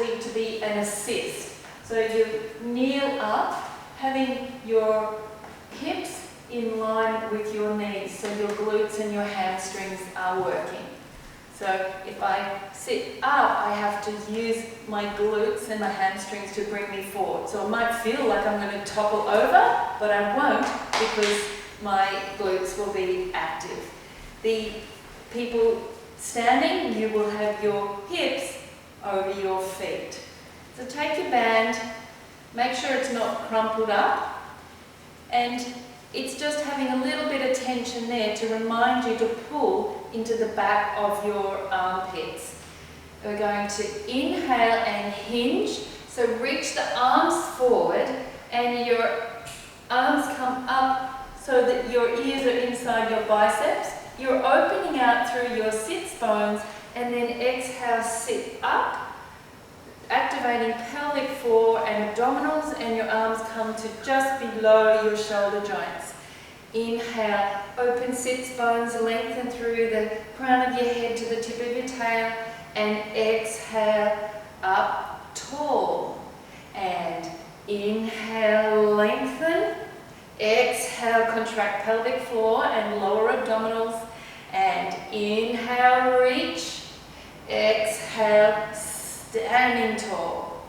actually to be an assist. So you kneel up, having your hips in line with your knees, so your glutes and your hamstrings are working. So if I sit up, I have to use my glutes and my hamstrings to bring me forward. So it might feel like I'm going to topple over, but I won't, because my glutes will be active. The people standing, you will have your hips over your feet. So take your band, make sure it's not crumpled up, and it's just having a little bit of tension there to remind you to pull into the back of your armpits. We're going to inhale and hinge. So reach the arms forward and your arms come up so that your ears are inside your biceps. You're opening out through your sits bones, and then exhale, sit up, activating pelvic floor and abdominals, and your arms come to just below your shoulder joints. Inhale, open sits bones, lengthen through the crown of your head to the tip of your tail, and exhale, up tall. And inhale, lengthen. Exhale, contract pelvic floor and lower abdominals. And inhale, reach. Exhale, standing tall.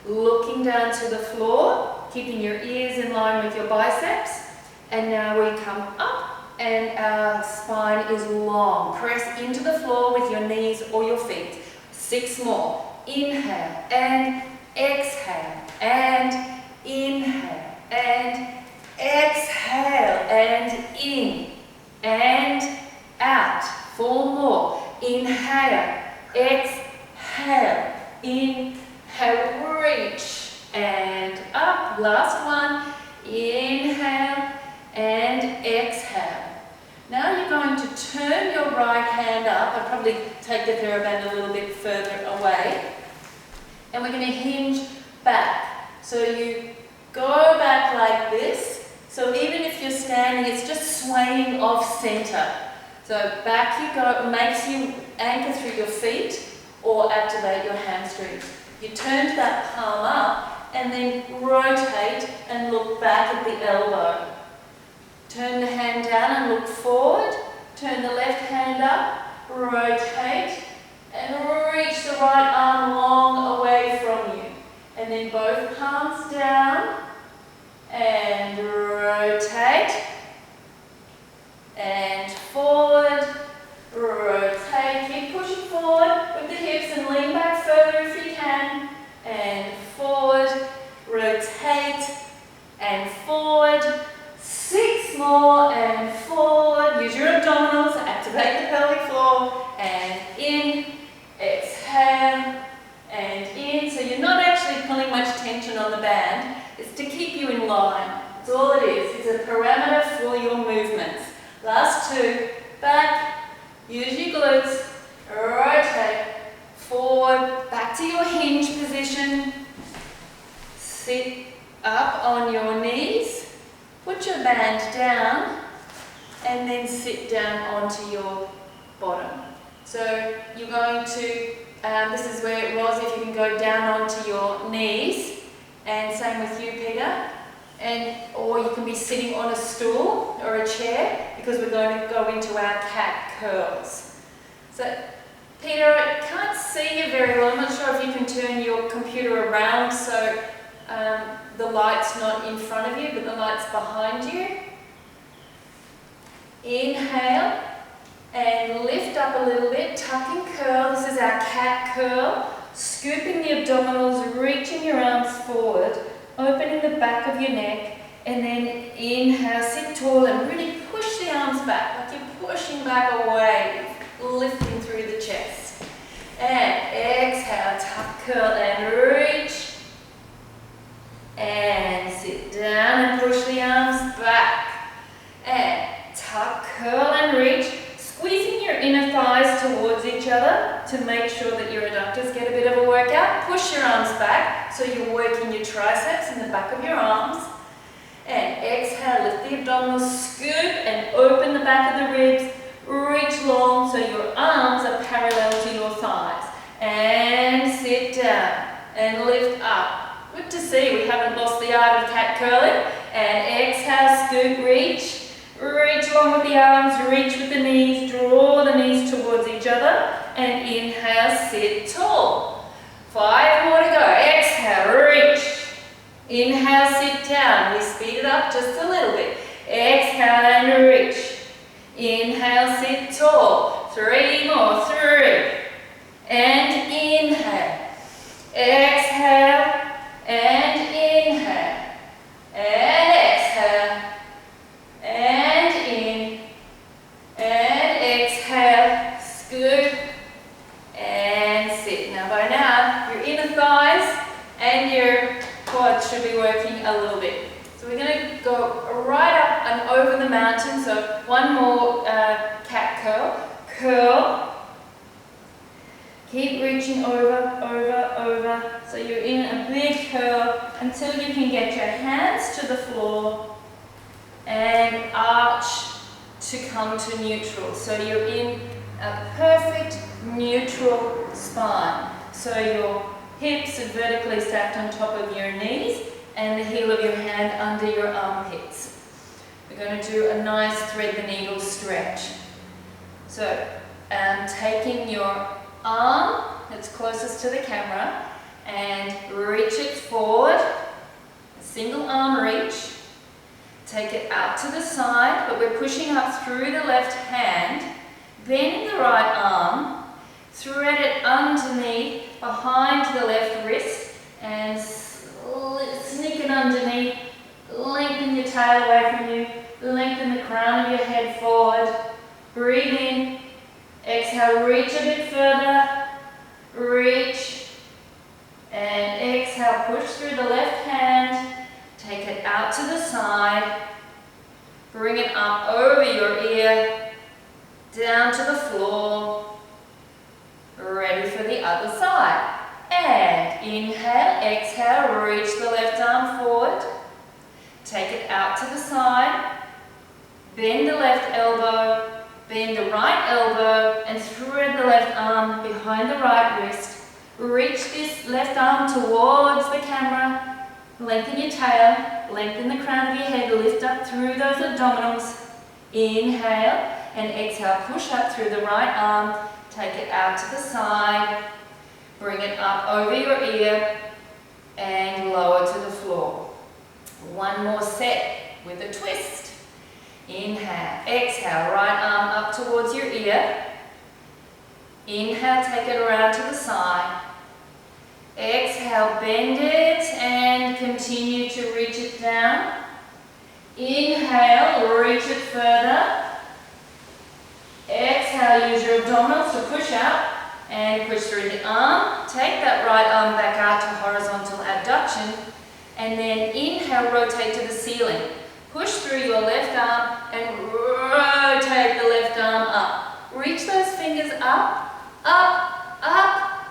Looking down to the floor, keeping your ears in line with your biceps. And now we come up and our spine is long. Press into the floor with your knees or your feet. 6 more. Inhale and exhale and inhale and exhale and in and out. 4 more. Inhale, exhale, inhale, reach and up. Last one. Inhale and exhale. Now you're going to turn your right hand up. I'll probably take the Theraband a little bit further away. And we're going to hinge back. So you go back like this. So even if you're standing, it's just swaying off center. So back you go. It makes you anchor through your feet or activate your hamstrings. You turn that palm up and then rotate and look back at the elbow. Turn the hand down and look forward. Turn the left hand up, rotate, and reach the right arm long away from you. And then both palms down, and rotate, and forward, rotate. Keep pushing forward with the hips and lean back further if you can. And forward, rotate, and forward. 6 more, and forward. Use your abdominals, activate the pelvic floor, and in, exhale, and in. So you're not actually pulling much tension on the band. It's to keep you in line. That's all it is. It's a parameter for your movements. Last 2. Back. Use your glutes. Rotate. Forward. Back to your hinge position. Sit up on your knees. Put your band down and then sit down onto your bottom. So you're going to, this is where it was, if you can go down onto your knees, and same with you, Peter, or you can be sitting on a stool or a chair, because we're going to go into our cat curls. So Peter, I can't see you very well. I'm not sure if you can turn your computer around so the light's not in front of you, but the light's behind you. Inhale and lift up a little bit, tuck and curl. This is our cat curl. Scooping the abdominals, reaching your arms forward, opening the back of your neck, and then inhale, sit tall and really push the arms back, like you're pushing back away, lifting through the chest. And exhale, tuck, curl and reach. And sit down and push the arms back. And tuck, curl and reach. Squeezing your inner thighs towards each other to make sure that your adductors get a bit of a workout. Push your arms back so you're working your triceps in the back of your arms. And exhale, lift the abdominals, scoop and open the back of the ribs. Reach long so your arms are parallel to your thighs. and sit down and lift up. Good to see we haven't lost the art of cat curling. And exhale, scoot, reach. Reach along with the arms, reach with the knees, draw the knees towards each other. And inhale, sit tall. 5 more to go. Exhale, reach. Inhale, sit down. We speed it up just a little bit. Exhale and reach. Inhale, sit tall. 3 more. 3. And inhale. Exhale and inhale. And exhale. And in. And exhale. Scoot. And sit. Now by now, your inner thighs and your quads should be working a little bit. So we're going to go right up and over the mountain. So one more cat curl. Curl. Keep reaching over, over, over. So you're in a big curl until you can get your hands to the floor and arch to come to neutral. So you're in a perfect neutral spine. So your hips are vertically stacked on top of your knees and the heel of your hand under your armpits. We're going to do a nice thread the needle stretch. So taking your arm that's closest to the camera and reach it forward, a single arm reach. Take it out to the side, but we're pushing up through the left hand, bend the right arm, thread it underneath, behind the left wrist, and sneak it underneath, lengthen your tail away from you, lengthen the crown of your head forward, breathe in, exhale, reach a bit further, reach, and exhale, push through the left hand, take it out to the side, bring it up over your ear, down to the floor, ready for the other side. And inhale, exhale, reach the left arm forward, take it out to the side, bend the left elbow, bend the right elbow and thread the left arm behind the right wrist. Reach this left arm towards the camera, lengthen your tail, lengthen the crown of your head, lift up through those abdominals. Inhale and exhale, push up through the right arm, take it out to the side, bring it up over your ear and lower to the floor. One more set with a twist. Inhale, exhale, right arm up towards your ear. Inhale, take it around to the side. Exhale, bend it and continue to reach it down. Inhale, reach it further. Exhale, use your abdominals to push up and push through the arm. Take that right arm back out to horizontal abduction. And then inhale, rotate to the ceiling. Push through your left arm and rotate the left arm up. Reach those fingers up, up, up.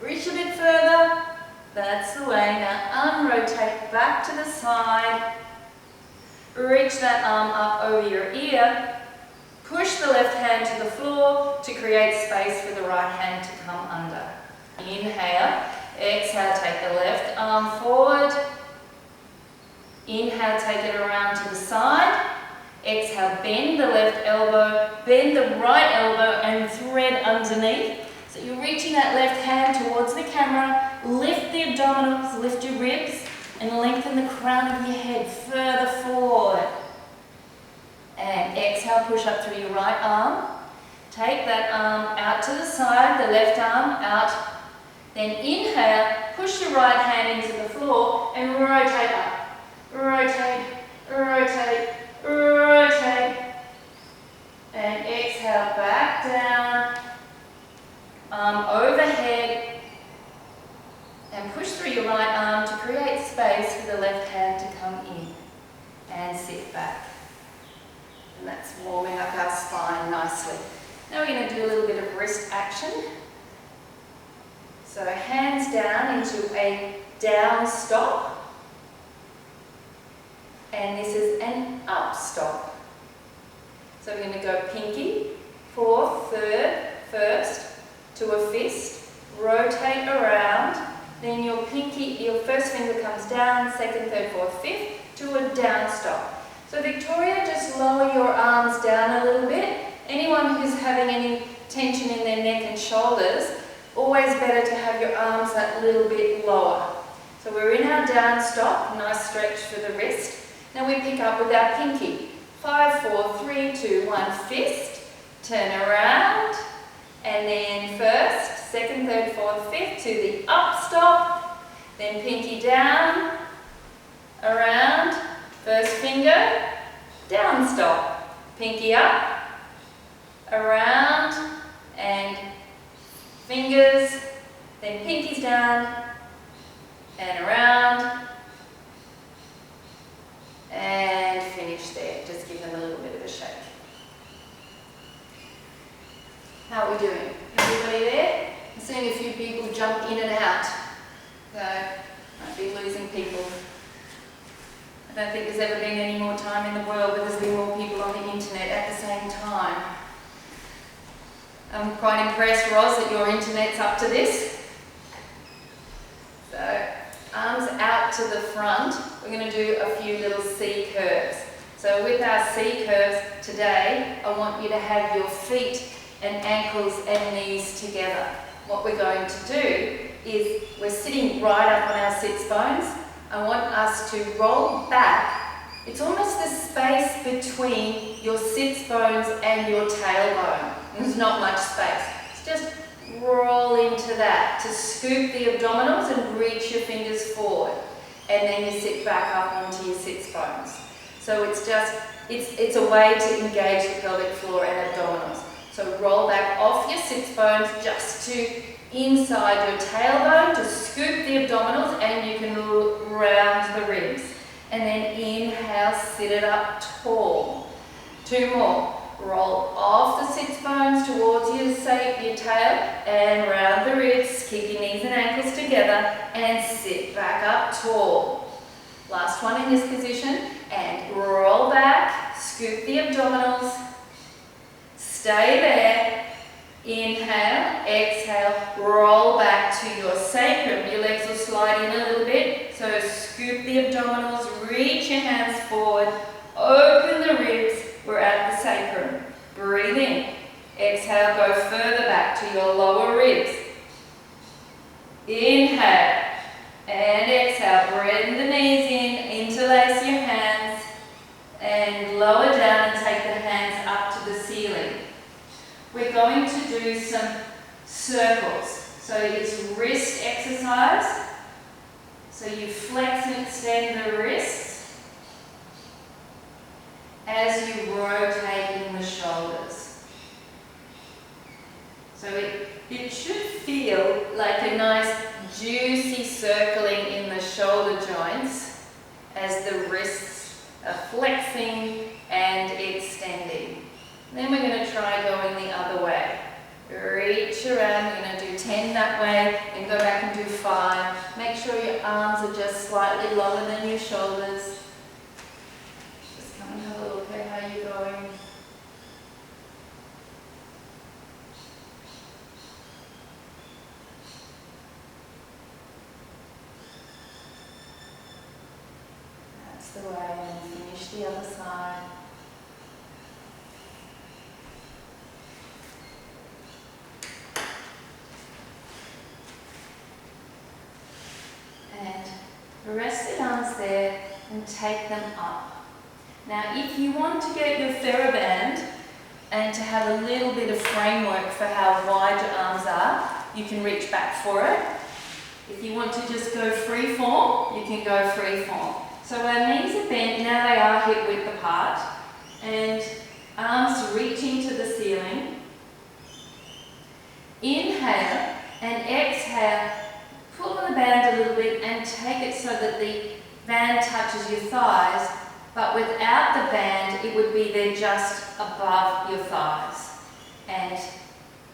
Reach a bit further. That's the way. Now unrotate back to the side. Reach that arm up over your ear. Push the left hand to the floor to create space for the right hand to come under. Inhale, exhale, take the left arm forward. Inhale, take it around to the side. Exhale, bend the left elbow, bend the right elbow and thread underneath. So you're reaching that left hand towards the camera. Lift the abdominals, lift your ribs and lengthen the crown of your head further forward. And exhale, push up through your right arm. Take that arm out to the side, the left arm out. Then inhale, push your right hand into the floor and rotate up. Rotate, rotate, rotate. And exhale, back down. Arm overhead. And push through your right arm to create space for the left hand to come in. And sit back. And that's warming up our spine nicely. Now we're going to do a little bit of wrist action. So hands down into a down stop. And this is an up stop. So we're going to go pinky, fourth, third, first, to a fist, rotate around, then your first finger comes down, second, third, fourth, fifth, to a down stop. So Victoria, just lower your arms down a little bit. Anyone who's having any tension in their neck and shoulders, always better to have your arms that little bit lower. So we're in our down stop, nice stretch for the wrist. Now we pick up with our pinky. 5, 4, 3, 2, 1, fist, turn around, and then first, second, third, fourth, fifth to the up stop, then pinky down, around, first finger, down stop, pinky up, around, and fingers, then pinkies down, and around, and finish there. Just give them a little bit of a shake. How are we doing? Everybody there? I'm seeing a few people jump in and out. So, might be losing people. I don't think there's ever been any more time in the world where there's been more people on the internet at the same time. I'm quite impressed, Roz, that your internet's up to this. So, arms out to the front. We're going to do a few little C curves. So with our C curves today, I want you to have your feet and ankles and knees together. What we're going to do is, we're sitting right up on our sits bones. I want us to roll back. It's almost the space between your sits bones and your tailbone. There's not much space. It's just roll into that to scoop the abdominals and reach your fingers forward. And then you sit back up onto your sits bones. So it's just, it's a way to engage the pelvic floor and abdominals. So roll back off your sits bones just to inside your tailbone to scoop the abdominals, and you can round the ribs. And then inhale, sit it up tall. 2 more. Roll off the sits bones towards your tail and round the ribs. Keep your knees and ankles together and sit back up tall. Last one in this position, and roll back, scoop the abdominals. Stay there. Inhale, exhale, roll back to your sacrum. Your legs will slide in a little bit. So scoop the abdominals, reach your hands forward, open the ribs. We're at the sacrum. Breathe in. Exhale, go further back to your lower ribs. Inhale and exhale. Bend the knees in, interlace your hands, and lower down and take the hands up to the ceiling. We're going to do some circles. So it's wrist exercise. So you flex and extend the wrists as you rotate in the shoulders. So it should feel like a nice juicy circling in the shoulder joints as the wrists are flexing and extending. Then we're going to try going the other way. Reach around, we're going to do 10 that way, and go back and do 5. Make sure your arms are just slightly lower than your shoulders. Just come and have a look at how you're going. That's the way, and finish the other side. And rest the arms there and take them up. Now if you want to get your Theraband and to have a little bit of framework for how wide your arms are, you can reach back for it. If you want to just go free form, you can go free form. So our knees are bent, now they are hip width apart, and arms reaching to the ceiling. Inhale and exhale. Pull on the band a little bit and take it so that the band touches your thighs, but without the band it would be there just above your thighs. And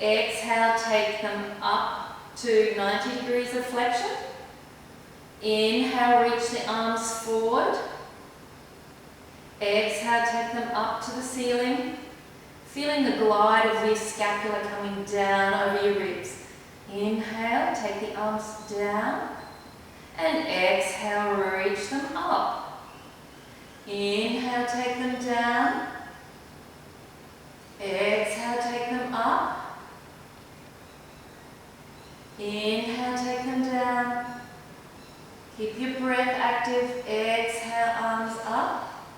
exhale, take them up to 90 degrees of flexion. Inhale, reach the arms forward. Exhale, take them up to the ceiling. Feeling the glide of your scapula coming down over your ribs. Inhale, take the arms down, and exhale, reach them up. Inhale, take them down. Exhale, take them up. Inhale, take them down. Keep your breath active. Exhale, arms up.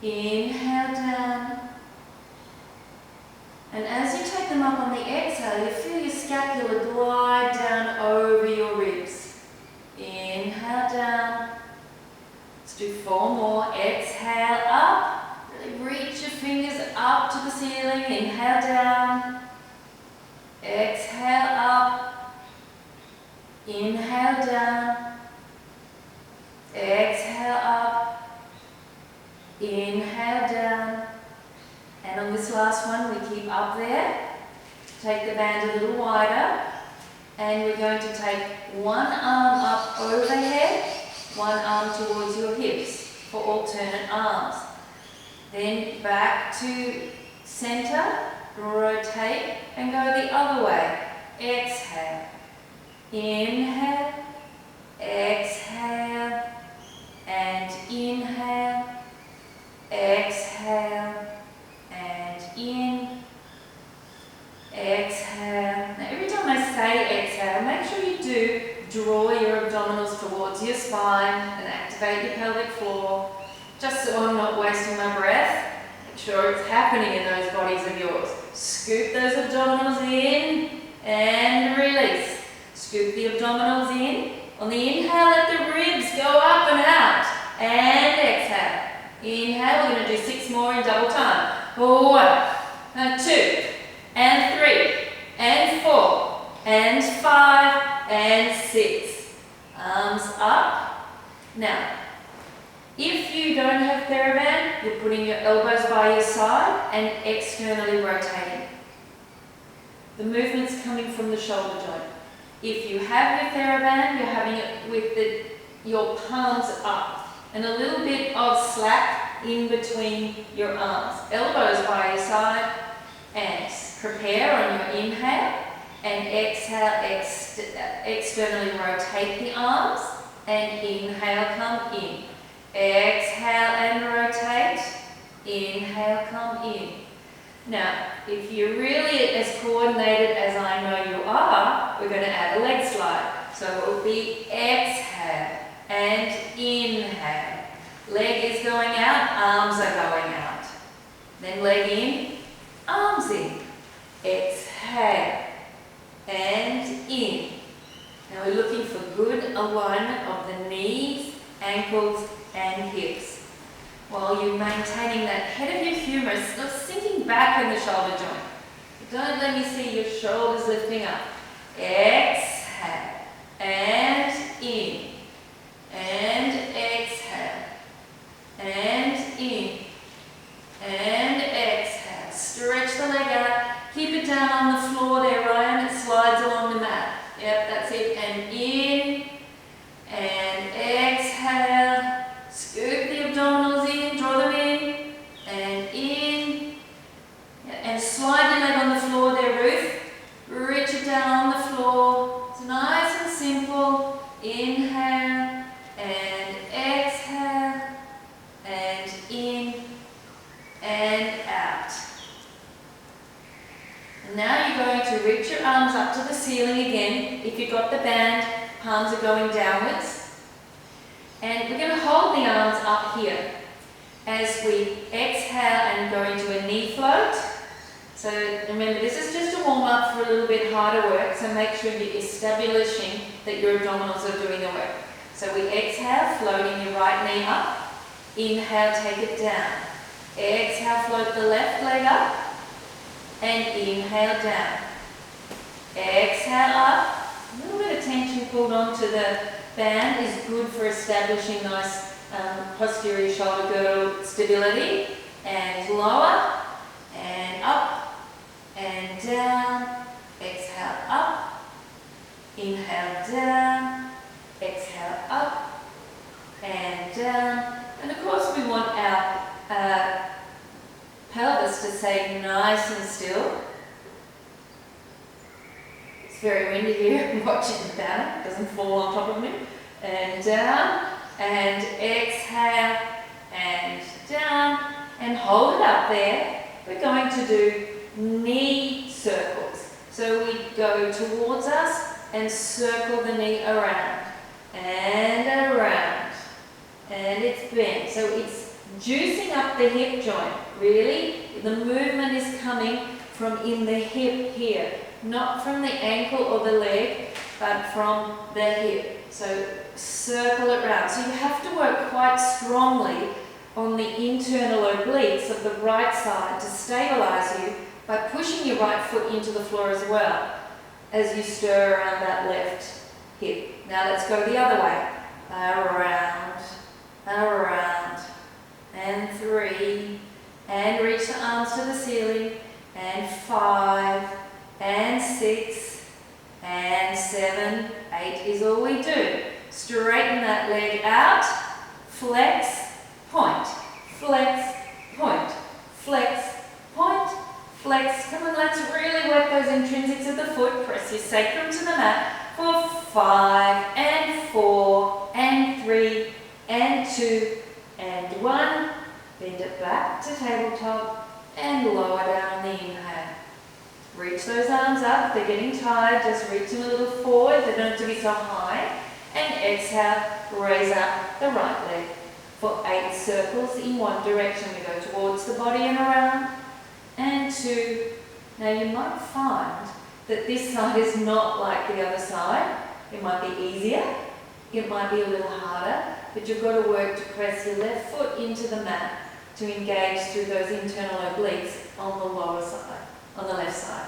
Inhale, down. And as you take them up on the exhale, you feel your scapula glide down over your ribs. Inhale, down. Let's do 4 more. Exhale, up. Really reach your fingers up to the ceiling. Inhale, down. Exhale, up. Inhale, down. Exhale, up. Inhale, down. And on this last one, we keep up there. Take the band a little wider. And we're going to take one arm up overhead, one arm towards your hips for alternate arms. Then back to center, rotate, and go the other way. Exhale. Inhale. Exhale. And inhale. Exhale. And in, exhale. Now every time I say exhale, make sure you do draw your abdominals towards your spine and activate your pelvic floor, just so I'm not wasting my breath. Make sure it's happening in those bodies of yours. Scoop those abdominals in and release. Scoop the abdominals in. On the inhale, let the ribs go up and out. And exhale. Inhale, we're going to do 6 more in double time. 1, and 2, and 3, and 4, and 5, and 6. Arms up. Now, if you don't have Theraband, you're putting your elbows by your side and externally rotating. The movement's coming from the shoulder joint. If you have your Theraband, you're having it with your palms up and a little bit of slack in between your arms. Elbows by your side, and prepare on your inhale, and exhale, externally rotate the arms, and inhale, come in. Exhale and rotate, inhale, come in. Now, if you're really as coordinated as I know you are, we're going to add a leg slide. So it will be exhale and inhale. Leg is going out, arms are going out. Then leg in, arms in. Exhale and in. Now we're looking for good alignment of the knees, ankles and hips. While you're maintaining that head of your humerus, not sinking back in the shoulder joint. Don't let me see your shoulders lifting up. Exhale and in. And exhale. And in. And exhale. Stretch the leg out. Keep it down on the floor there, Ryan. It slides along the mat. Yep, that's it. And in. And exhale. Scoop the abdominals in. Draw them in. And in. And slide your leg on the floor there, Ruth. Reach it down on the floor. It's nice and simple. Inhale. And exhale. And in. And out. And now you're going to reach your arms up to the ceiling again. If you've got the band, palms are going downwards. And we're going to hold the arms up here as we exhale and go into a knee float. So remember, this is just a warm up for a little bit harder work, so make sure you're establishing that your abdominals are doing the work. So we exhale, floating your right knee up. Inhale, take it down. Exhale, float the left leg up. And inhale, down. Exhale, up. A little bit of tension pulled onto the band is good for establishing nice posterior shoulder girdle stability. And lower, and up, and down. Exhale, up. Inhale, down. Exhale, up, and down. And of course we want our pelvis to stay nice and still. It's very windy here. I'm watching the banner. It doesn't fall on top of me. And down. And exhale. And down. And hold it up there. We're going to do knee circles. So we go towards us and circle the knee around. And around. And it's bent. So it's juicing up the hip joint. Really, the movement is coming from in the hip here. Not from the ankle or the leg, but from the hip. So circle it round. So you have to work quite strongly on the internal obliques of the right side to stabilize you by pushing your right foot into the floor as well as you stir around that left hip. Now let's go the other way. Around, around, and 3, and reach the arms to the ceiling, and 5, and 6, and 7, 8 is all we do. Straighten that leg out, flex, point, flex, point, flex, point, flex. Come on, let's really work those intrinsics of the foot. Press your sacrum to the mat for 5, and 4, and 3, and 2, and 1. Bend it back to tabletop and lower down on the inhale. Reach those arms up. If they're getting tired, just reach them a little forward. They don't have to be so high. And exhale, raise up the right leg for 8 circles in one direction. We go towards the body and around. And 2. Now you might find that this side is not like the other side. It might be easier. It might be a little harder. But you've got to work to press your left foot into the mat to engage through those internal obliques on the lower side, on the left side.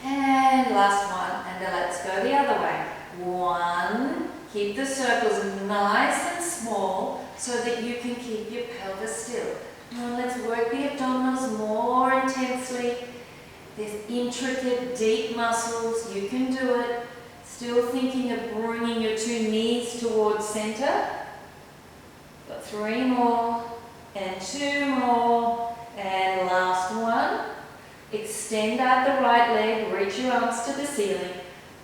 And last one, and then let's go the other way. 1, keep the circles nice and small so that you can keep your pelvis still. Now let's work the abdominals more intensely. There's intricate, deep muscles, you can do it. Still thinking of bringing your 2 knees towards center. Got 3 more, and 2 more, and last one. Extend out the right leg, reach your arms to the ceiling.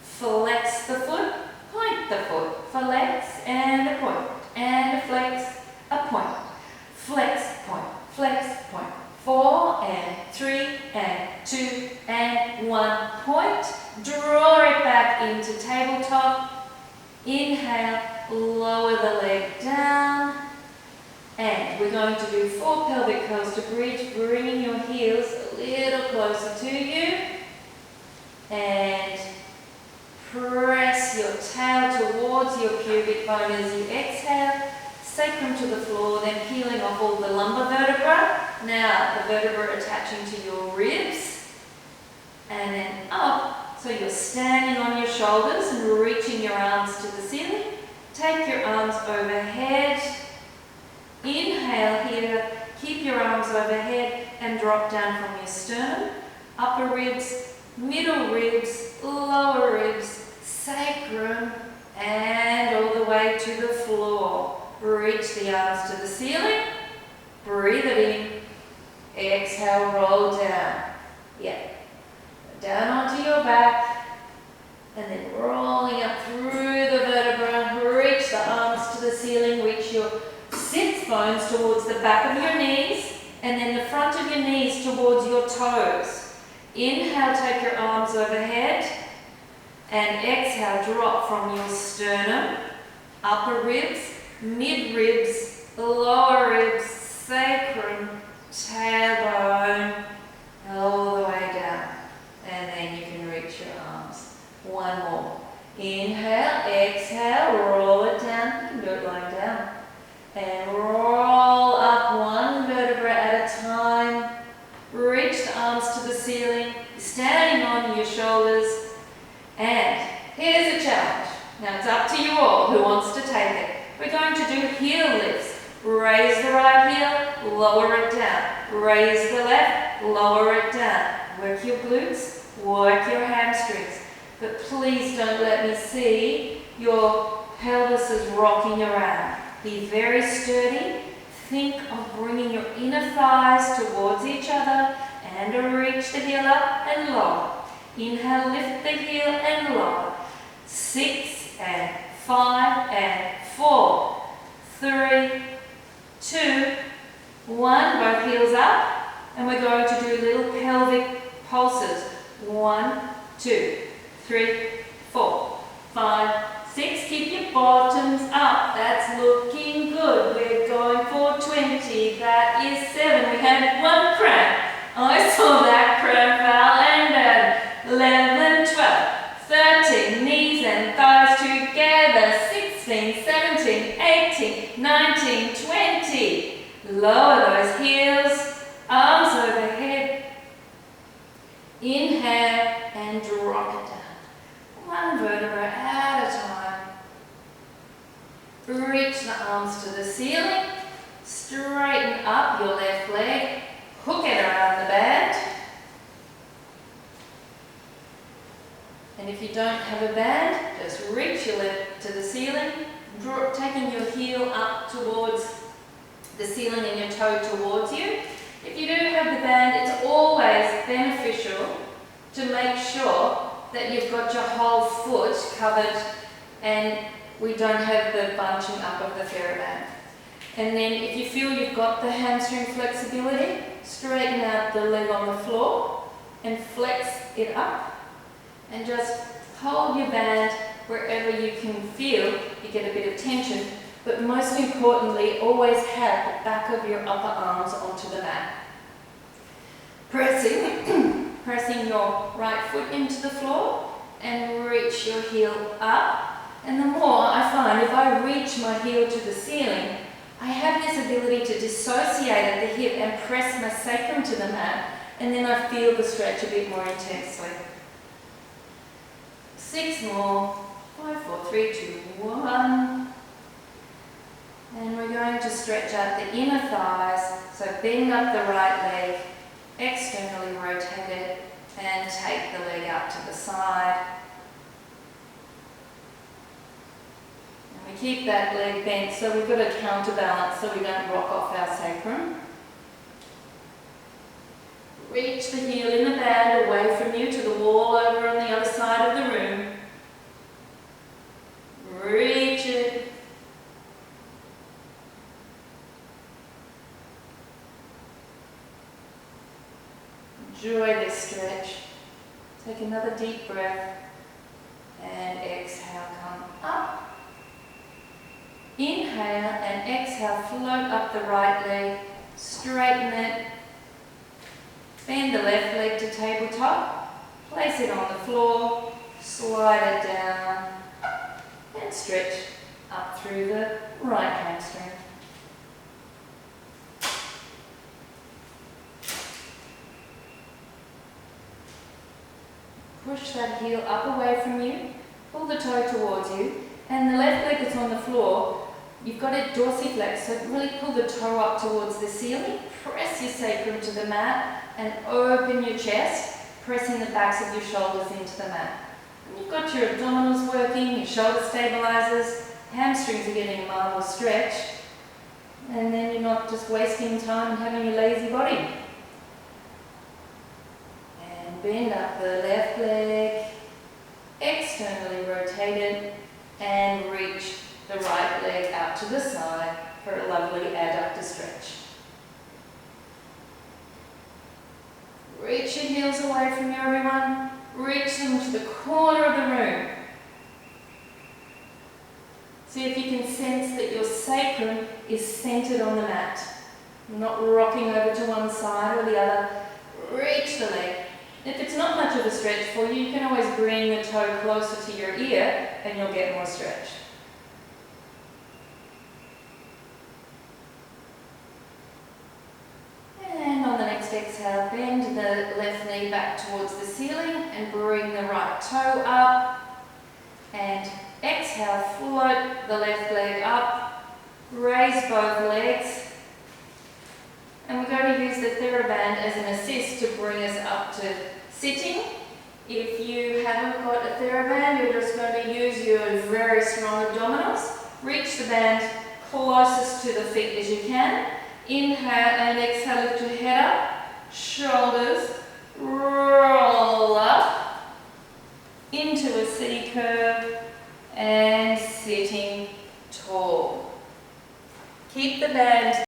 Flex the foot, point the foot. Flex and a point, and a flex, a point. Flex, point, flex, point. 4, and 3, and 2, and 1 point. Draw it back into tabletop. Inhale, lower the leg down. And we're going to do 4 pelvic curls to bridge, bringing your heels a little closer to you. And press your tail towards your pubic bone as you exhale. Sacrum to the floor, then peeling off all the lumbar vertebra. Now the vertebra attaching to your ribs. And then up, so you're standing on your shoulders and reaching your arms to the ceiling. Take your arms overhead. Inhale here, keep your arms overhead and drop down from your sternum. Upper ribs, middle ribs, lower ribs, sacrum, and all the way to the floor. Reach the arms to the ceiling. Breathe it in. Exhale, roll down. Yeah. Down onto your back. And then rolling up through the vertebra. Reach the arms to the ceiling. Reach your sits bones towards the back of your knees. And then the front of your knees towards your toes. Inhale, take your arms overhead. And exhale, drop from your sternum. Upper ribs, mid ribs, lower ribs, sacrum, tailbone, all the way down. And then you can reach your arms. 1 more. Inhale, exhale, roll it down. You can do it lying down. And roll up 1 vertebra at a time. Reach the arms to the ceiling, standing on your shoulders. And here's a challenge. Now it's up to you all who wants to take it. We're going to do heel lifts. Raise the right heel, lower it down. Raise the left, lower it down. Work your glutes, work your hamstrings. But please don't let me see your pelvis is rocking around. Be very sturdy. think of bringing your inner thighs towards each other and reach the heel up and lower. Inhale, lift the heel and lower. 6 and 5 and 4, 3, 2, 1. Both heels up. And we're going to do little pelvic pulses. 1, 2, 3, 4, 5, 6. Keep your bottoms up. That's looking good. We're going for 20. That is 7. We had 1 cramp. I saw that cramp, Val. And 11, 12, 13. Knees and thighs together. 16, 17, 18, 19, 20. Lower those heels. Arms overhead. Inhale and drop it down. 1 vertebra at a time. Reach the arms to the ceiling. Straighten up your left leg. Hook it around the band. And if you don't have a band, just reach your left to the ceiling, taking your heel up towards the ceiling and your toe towards you. If you do have the band, it's always beneficial to make sure that you've got your whole foot covered and we don't have the bunching up of the Theraband. And then if you feel you've got the hamstring flexibility, straighten out the leg on the floor and flex it up and just hold your band wherever you can feel you get a bit of tension. But most importantly, always have the back of your upper arms onto the mat. Pressing your right foot into the floor and reach your heel up. And the more I find, if I reach my heel to the ceiling, I have this ability to dissociate at the hip and press my sacrum to the mat, and then I feel the stretch a bit more intensely. 6 more. 5, 4, 3, 2, 1. And we're going to stretch out the inner thighs. So bend up the right leg, externally rotate it, and take the leg out to the side. And we keep that leg bent so we've got a counterbalance so we don't rock off our sacrum. Reach the heel in the band away from you to the wall over on the other side of the room. Reach it. Enjoy this stretch. Take another deep breath and exhale, come up. Inhale and exhale, float up the right leg, straighten it. Bend the left leg to tabletop, place it on the floor, slide it down and stretch up through the right hamstring. Push that heel up away from you, pull the toe towards you, and the left leg that's on the floor, you've got it dorsiflex, so really pull the toe up towards the ceiling, press your sacrum to the mat, and open your chest, pressing the backs of your shoulders into the mat. And you've got your abdominals working, your shoulder stabilizers, hamstrings are getting a marvelous stretch, and then you're not just wasting time and having a lazy body. And bend up the left leg, externally rotate it, and reach the right leg out to the side for a lovely adductor stretch. Reach your heels away from you, everyone. Reach them to the corner of the room. See if you can sense that your sacrum is centered on the mat. You're not rocking over to one side or the other. Reach the leg. If it's not much of a stretch for you, you can always bring the toe closer to your ear and you'll get more stretch. And on the next exhale, bend the left knee back towards the ceiling and bring the right toe up. And exhale, float the left leg up, raise both legs. And we're going to use the Theraband as an assist to bring us up to sitting. If you haven't got a Theraband, you're just going to use your very strong abdominals. Reach the band closest to the feet as you can Inhale and exhale, lift your head up, shoulders, roll up into a C curve and sitting tall. Keep the band